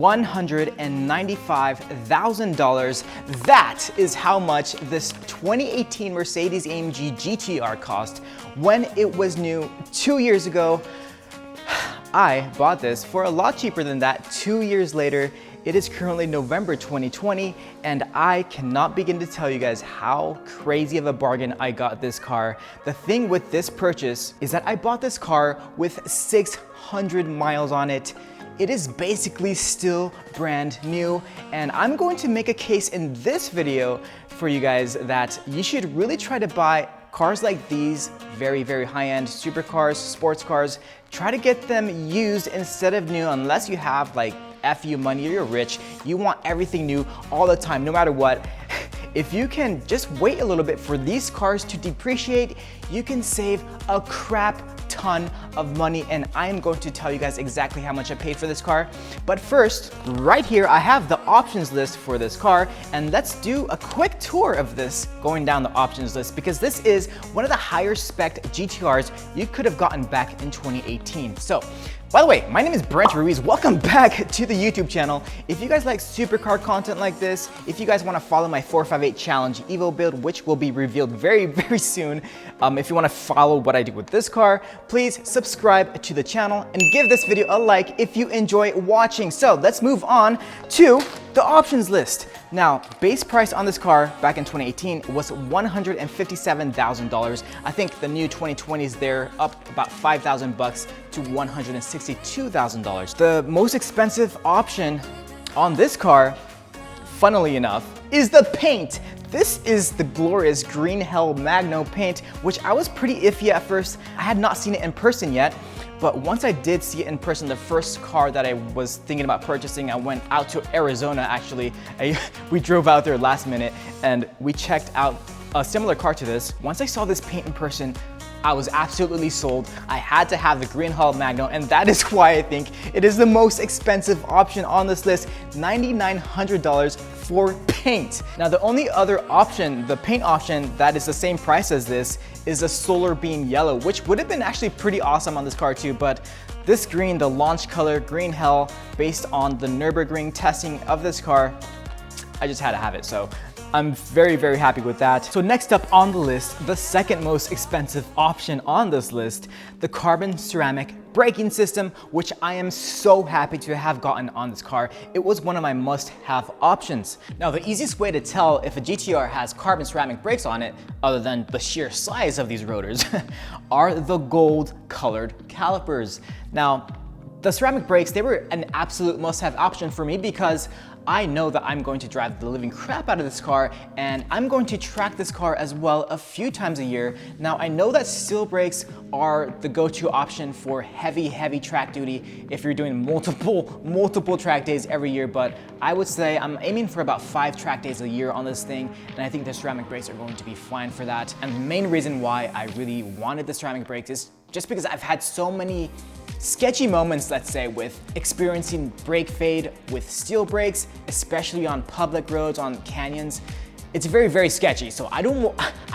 $195,000. That is how much this 2018 Mercedes-AMG GTR cost when it was new 2 years ago. I bought this for a lot cheaper than that 2 years later. It is currently November 2020, and I cannot begin to tell you guys how crazy of a bargain I got this car. The thing with this purchase is that I bought this car with 600 miles on it. It is basically still brand new, and I'm going to make a case in this video for you guys that you should really try to buy cars like these, very high-end supercars, sports cars. Try to get them used instead of new, unless you have like F you money or you're rich. You want everything new all the time, no matter what. If you can just wait a little bit for these cars to depreciate, you can save a crap ton of money, and I am going to tell you guys exactly how much I paid for this car. But first, right here, I have the options list for this car, and let's do a quick tour of this going down the options list, because this is one of the higher spec GTRs you could have gotten back in 2018. So, by the way, my name is Brent Ruiz. Welcome back to the YouTube channel. If you guys like supercar content like this, if you guys want to follow my 458 Challenge Evo build, which will be revealed very soon, if you want to follow what I do with this car, please subscribe to the channel and give this video a like if you enjoy watching. So let's move on to the options list. Now, base price on this car back in 2018 was $157,000. I think the new 2020s they're up about 5,000 bucks to $162,000. The most expensive option on this car, funnily enough, is the paint. This is the glorious Green Hell Magno paint, which I was pretty iffy at first. I had not seen it in person yet. But once I did see it in person, the first car that I was thinking about purchasing, I went out to Arizona actually. We drove out there last minute and we checked out a similar car to this. Once I saw this paint in person, I was absolutely sold. I had to have the Green Hell Magno, and that is why I think it is the most expensive option on this list, $9,900 for paint. Now, the only other option, the paint option that is the same price as this, is a Solar Beam Yellow, which would have been actually pretty awesome on this car too, but this green, the launch color, Green Hell, based on the Nürburgring testing of this car, I just had to have it. So I'm very happy with that. So next up on the list, the second most expensive option on this list, the carbon ceramic braking system, which I am so happy to have gotten on this car. It was one of my must-have options. Now, the easiest way to tell if a GTR has carbon ceramic brakes on it, other than the sheer size of these rotors, are the gold colored calipers. Now, the ceramic brakes, they were an absolute must-have option for me because I know that I'm going to drive the living crap out of this car, and I'm going to track this car as well a few times a year. Now, I know that steel brakes are the go-to option for heavy track duty if you're doing multiple track days every year, but I would say I'm aiming for about 5 track days a year on this thing, and I think the ceramic brakes are going to be fine for that. And the main reason why I really wanted the ceramic brakes is just because I've had so many sketchy moments, let's say, with experiencing brake fade with steel brakes, especially on public roads, on canyons. It's very sketchy, so I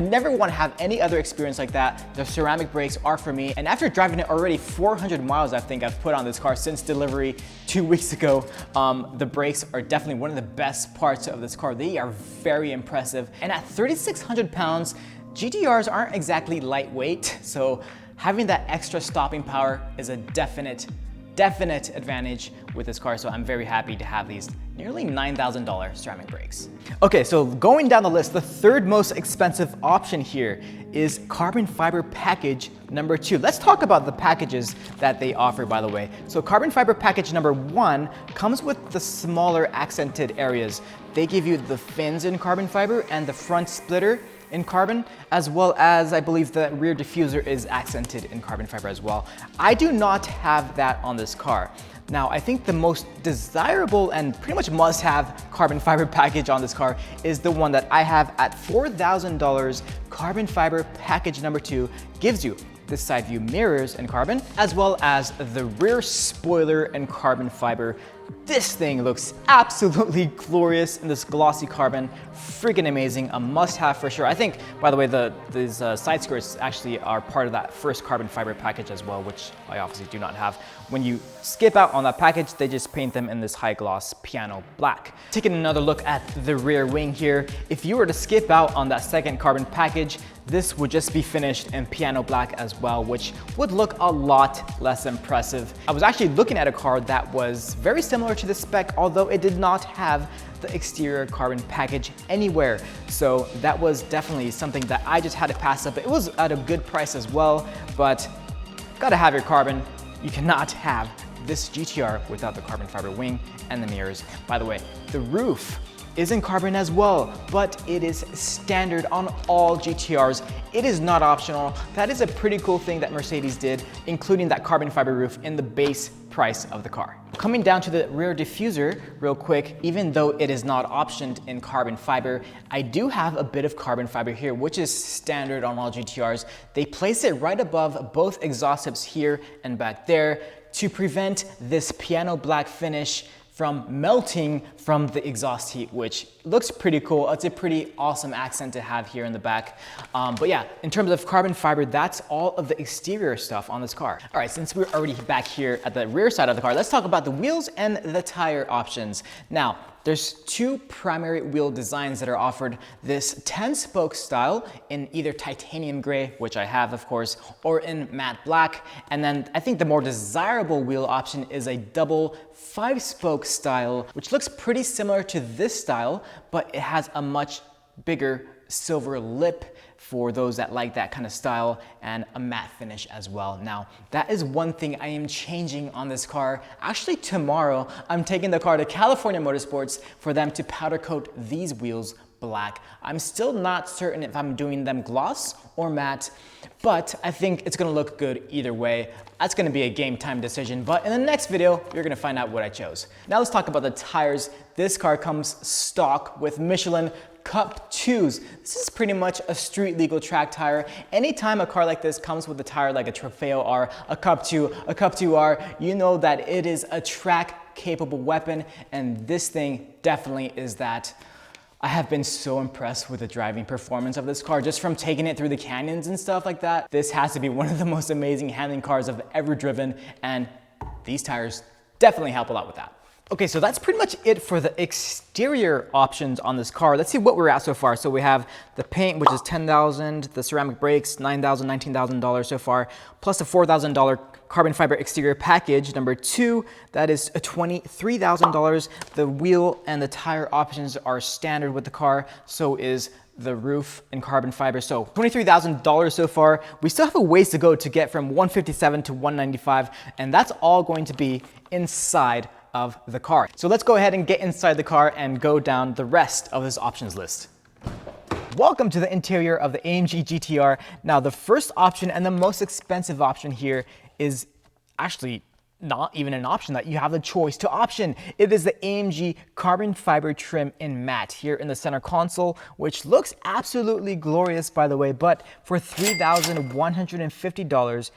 never want to have any other experience like that. The ceramic brakes are for me, and after driving it already 400 miles, I think I've put on this car since delivery 2 weeks ago, the brakes are definitely one of the best parts of this car. They are very impressive, and at 3,600 pounds, GTRs aren't exactly lightweight, so having that extra stopping power is a definite advantage with this car, so I'm very happy to have these nearly $9,000 ceramic brakes. Okay, so going down the list, the third most expensive option here is carbon fiber package number 2. Let's talk about the packages that they offer, by the way. So carbon fiber package number 1 comes with the smaller accented areas. They give you the fins in carbon fiber and the front splitter in carbon, as well as I believe the rear diffuser is accented in carbon fiber as well. I do not have that on this car. Now, I think the most desirable and pretty much must-have carbon fiber package on this car is the one that I have at $4,000. Carbon fiber package number 2 gives you the side view mirrors in carbon, as well as the rear spoiler in carbon fiber. This thing looks absolutely glorious in this glossy carbon. Freaking amazing, a must-have for sure. I think, by the way, these side skirts actually are part of that first carbon fiber package as well, which I obviously do not have. When you skip out on that package, they just paint them in this high gloss piano black. Taking another look at the rear wing here, if you were to skip out on that second carbon package, this would just be finished in piano black as well, which would look a lot less impressive. I was actually looking at a car that was very similar to the spec, although it did not have the exterior carbon package anywhere. So that was definitely something that I just had to pass up. It was at a good price as well, but gotta have your carbon. You cannot have this GTR without the carbon fiber wing and the mirrors. By the way, the roof is in carbon as well, but it is standard on all GTRs. It is not optional. That is a pretty cool thing that Mercedes did, including that carbon fiber roof in the base price of the car. Coming down to the rear diffuser real quick, even though it is not optioned in carbon fiber, I do have a bit of carbon fiber here, which is standard on all GTRs. They place it right above both exhaust tips here and back there to prevent this piano black finish from melting from the exhaust heat, which looks pretty cool. It's a pretty awesome accent to have here in the back. But yeah, in terms of carbon fiber, that's all of the exterior stuff on this car. All right, since we're already back here at the rear side of the car, let's talk about the wheels and the tire options. Now, there's two primary wheel designs that are offered. This 10-spoke style in either titanium gray, which I have of course, or in matte black. And then I think the more desirable wheel option is a double 5-spoke style, which looks pretty similar to this style, but it has a much bigger silver lip for those that like that kind of style, and a matte finish as well. Now, that is one thing I am changing on this car. Actually, tomorrow, I'm taking the car to California Motorsports for them to powder coat these wheels black. I'm still not certain if I'm doing them gloss or matte, but I think it's gonna look good either way. That's gonna be a game time decision, but in the next video, you're gonna find out what I chose. Now let's talk about the tires. This car comes stock with Michelin Cup 2s. This is pretty much a street legal track tire. Anytime a car like this comes with a tire like a Trofeo R, a Cup 2, a Cup 2R, you know that it is a track capable weapon, and this thing definitely is that. I have been so impressed with the driving performance of this car, just from taking it through the canyons and stuff like that. This has to be one of the most amazing handling cars I've ever driven, and these tires definitely help a lot with that. Okay, so that's pretty much it for the exterior options on this car. Let's see what we're at so far. So we have the paint, which is $10,000, the ceramic brakes, $9,000, $19,000 so far, plus a $4,000 carbon fiber exterior package. Number 2, that is $23,000. The wheel and the tire options are standard with the car, so is the roof and carbon fiber. So $23,000 so far. We still have a ways to go to get from $157 to $195, and that's all going to be inside of the car. So let's go ahead and get inside the car and go down the rest of this options list. Welcome to the interior of the AMG GTR. Now, the first option and the most expensive option here is actually not even an option that you have the choice to option. It is the AMG carbon fiber trim in matte here in the center console, which looks absolutely glorious, by the way, but for $3,150,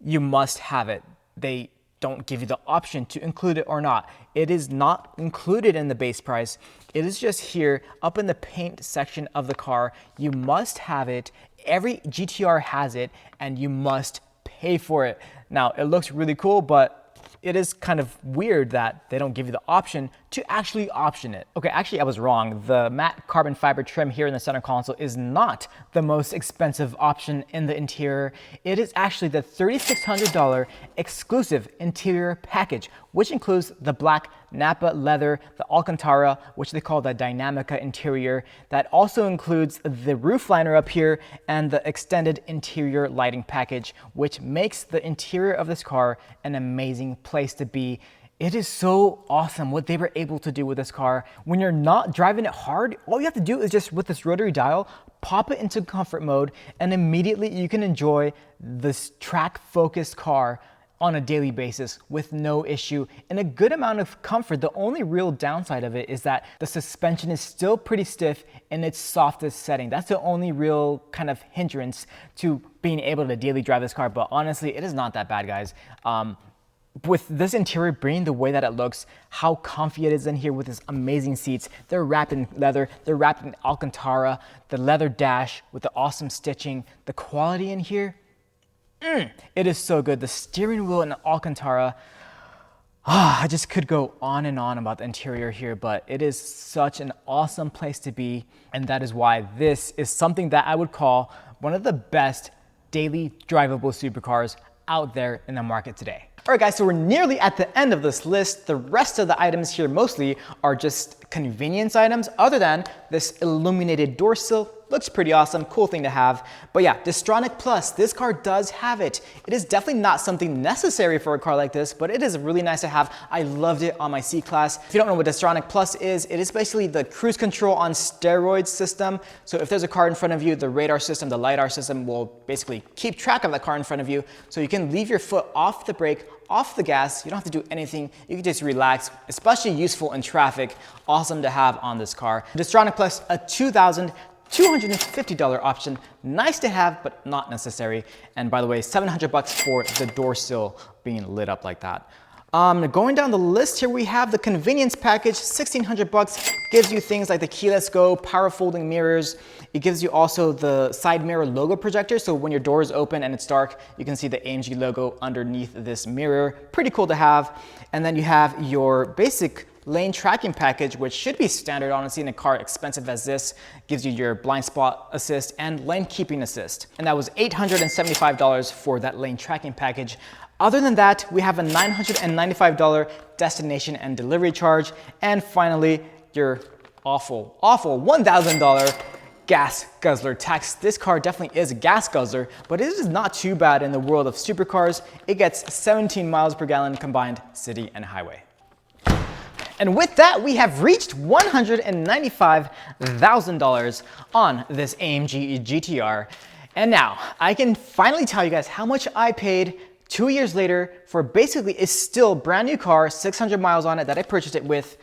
you must have it. They don't give you the option to include it or not. It is not included in the base price. It is just here up in the paint section of the car. You must have it. Every GTR has it, and you must pay for it. Now, it looks really cool, but it is kind of weird that they don't give you the option to actually option it. Okay, actually I was wrong. The matte carbon fiber trim here in the center console is not the most expensive option in the interior. It is actually the $3,600 exclusive interior package, which includes the black Napa leather, the Alcantara, which they call the Dynamica interior. That also includes the roof liner up here and the extended interior lighting package, which makes the interior of this car an amazing place to be. It is so awesome what they were able to do with this car. When you're not driving it hard, all you have to do is just with this rotary dial, pop it into comfort mode, and immediately you can enjoy this track-focused car on a daily basis with no issue and a good amount of comfort. The only real downside of it is that the suspension is still pretty stiff in its softest setting. That's the only real kind of hindrance to being able to daily drive this car, but honestly, it is not that bad, guys. with this interior being the way that it looks, how comfy it is in here with these amazing seats. They're wrapped in leather, they're wrapped in Alcantara, the leather dash with the awesome stitching, the quality in here, it is so good. The steering wheel in Alcantara, I just could go on and on about the interior here, but it is such an awesome place to be, and that is why this is something that I would call one of the best daily drivable supercars out there in the market today. All right guys, so we're nearly at the end of this list. The rest of the items here mostly are just convenience items, other than this illuminated door sill. Looks pretty awesome, cool thing to have. But yeah, Distronic Plus, this car does have it. It is definitely not something necessary for a car like this, but it is really nice to have. I loved it on my C-Class. If you don't know what Distronic Plus is, it is basically the cruise control on steroids system. So if there's a car in front of you, the radar system, the LiDAR system will basically keep track of that car in front of you. So you can leave your foot off the brake, off the gas. You don't have to do anything. You can just relax, especially useful in traffic. Awesome to have on this car. Distronic Plus, a $2,250 option. Nice to have, but not necessary. And by the way, $700 for the door sill being lit up like that. Going down the list here, we have the convenience package. $1,600 gives you things like the keyless go, power folding mirrors. It gives you also the side mirror logo projector. So when your door is open and it's dark, you can see the AMG logo underneath this mirror. Pretty cool to have. And then you have your basic lane tracking package, which should be standard, honestly, in a car expensive as this. Gives you your blind spot assist and lane keeping assist. And that was $875 for that lane tracking package. Other than that, we have a $995 destination and delivery charge. And finally, your awful $1,000 gas guzzler tax. This car definitely is a gas guzzler, but it is not too bad in the world of supercars. It gets 17 miles per gallon combined city and highway. And with that, we have reached $195,000 on this AMG GTR. And now I can finally tell you guys how much I paid 2 years later for basically a still brand new car, 600 miles on it that I purchased it with.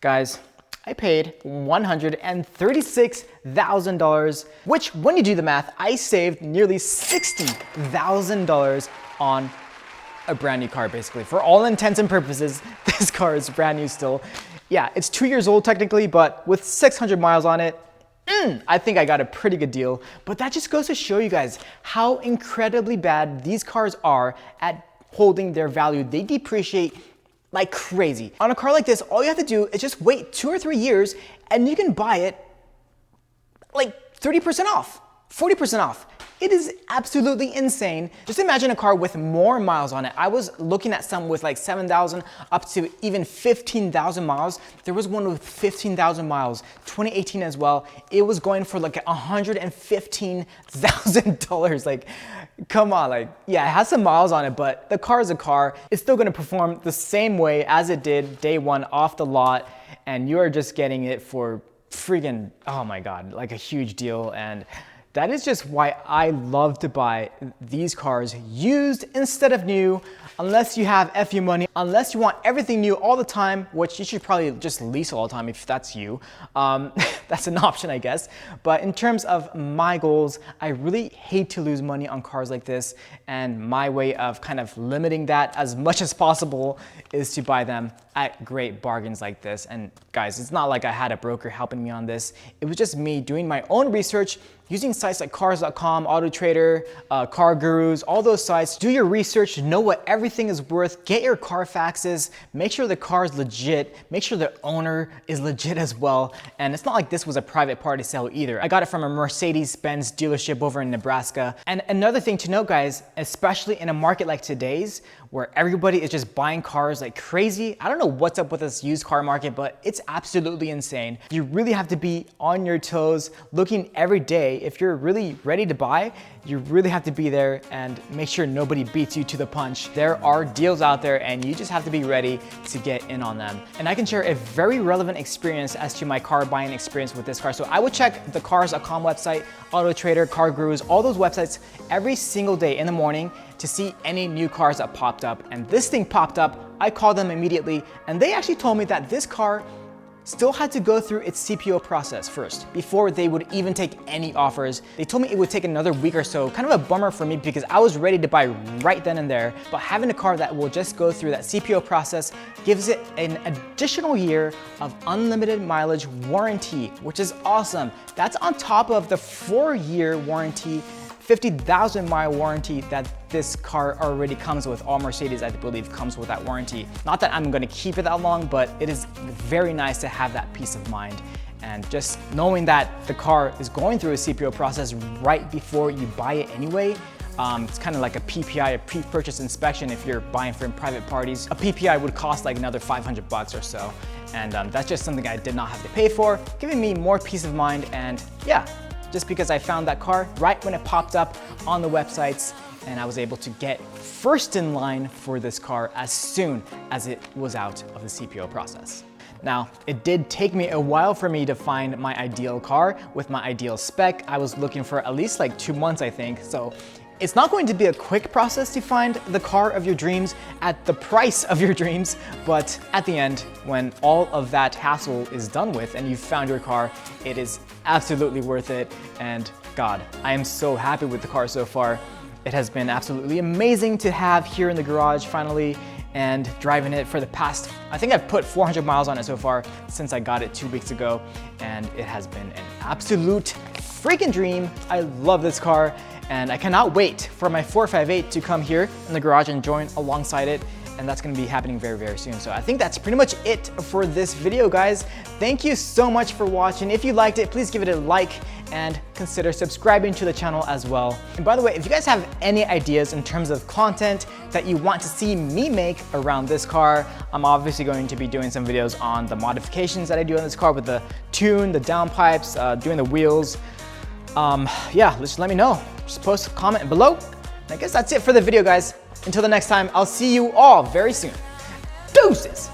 Guys, I paid $136,000, which when you do the math, I saved nearly $60,000 on a brand new car basically. For all intents and purposes, this car is brand new still. Yeah, it's 2 years old technically, but with 600 miles on it, I think I got a pretty good deal. But that just goes to show you guys how incredibly bad these cars are at holding their value. They depreciate like crazy. On a car like this, all you have to do is just wait 2 or 3 years and you can buy it like 30% off, 40% off. It is absolutely insane. Just imagine a car with more miles on it. I was looking at some with like 7,000 up to even 15,000 miles. There was one with 15,000 miles, 2018 as well. It was going for like $115,000. Like, come on, like, yeah, it has some miles on it, but the car is a car. It's still gonna perform the same way as it did day one off the lot, and you are just getting it for freaking, oh my God, like a huge deal. And that is just why I love to buy these cars used instead of new, unless you have FU money, unless you want everything new all the time, which you should probably just lease all the time if that's you. That's an option, I guess. But in terms of my goals, I really hate to lose money on cars like this. And my way of kind of limiting that as much as possible is to buy them at great bargains like this. And guys, it's not like I had a broker helping me on this. It was just me doing my own research, using sites like cars.com, AutoTrader, Car Gurus, all those sites. Do your research, know what everything is worth, get your Carfaxes, make sure the car is legit, make sure the owner is legit as well. And it's not like this was a private party sale either. I got it from a Mercedes-Benz dealership over in Nebraska. And another thing to note, guys, especially in a market like today's, where everybody is just buying cars like crazy. I don't know what's up with this used car market, but it's absolutely insane. You really have to be on your toes, looking every day. If you're really ready to buy, you really have to be there and make sure nobody beats you to the punch. There are deals out there and you just have to be ready to get in on them. And I can share a very relevant experience as to my car buying experience with this car. So I would check the cars.com website, AutoTrader, Car Gurus, all those websites every single day in the morning to see any new cars that popped up. And this thing popped up, I called them immediately, and they actually told me that this car still had to go through its CPO process first before they would even take any offers. They told me it would take another week or so, kind of a bummer for me because I was ready to buy right then and there, but having a car that will just go through that CPO process gives it an additional year of unlimited mileage warranty, which is awesome. That's on top of the 4-year warranty, 50,000 mile warranty that this car already comes with. All Mercedes, I believe, comes with that warranty. Not that I'm gonna keep it that long, but it is very nice to have that peace of mind. And just knowing that the car is going through a CPO process right before you buy it anyway, it's kind of like a PPI, a pre-purchase inspection if you're buying from private parties. A PPI would cost like another 500 bucks or so. And that's just something I did not have to pay for, giving me more peace of mind. And yeah, just because I found that car right when it popped up on the websites, and I was able to get first in line for this car as soon as it was out of the CPO process. Now, it did take me a while for me to find my ideal car with my ideal spec. I was looking for at least like 2 months, I think. So it's not going to be a quick process to find the car of your dreams at the price of your dreams, but at the end, when all of that hassle is done with and you've found your car, it is absolutely worth it. And God, I am so happy with the car so far. It has been absolutely amazing to have here in the garage finally, and driving it for the past, I think I've put 400 miles on it so far since I got it 2 weeks ago, and it has been an absolute freaking dream. I love this car, and I cannot wait for my 458 to come here in the garage and join alongside it, and that's gonna be happening very, very soon. So I think that's pretty much it for this video, guys. Thank you so much for watching. If you liked it, please give it a like and consider subscribing to the channel as well. And by the way, if you guys have any ideas in terms of content that you want to see me make around this car, I'm obviously going to be doing some videos on the modifications that I do on this car with the tune, the downpipes, doing the wheels. Yeah, just let me know. Just post a comment below. And I guess that's it for the video, guys. Until the next time, I'll see you all very soon. Deuces!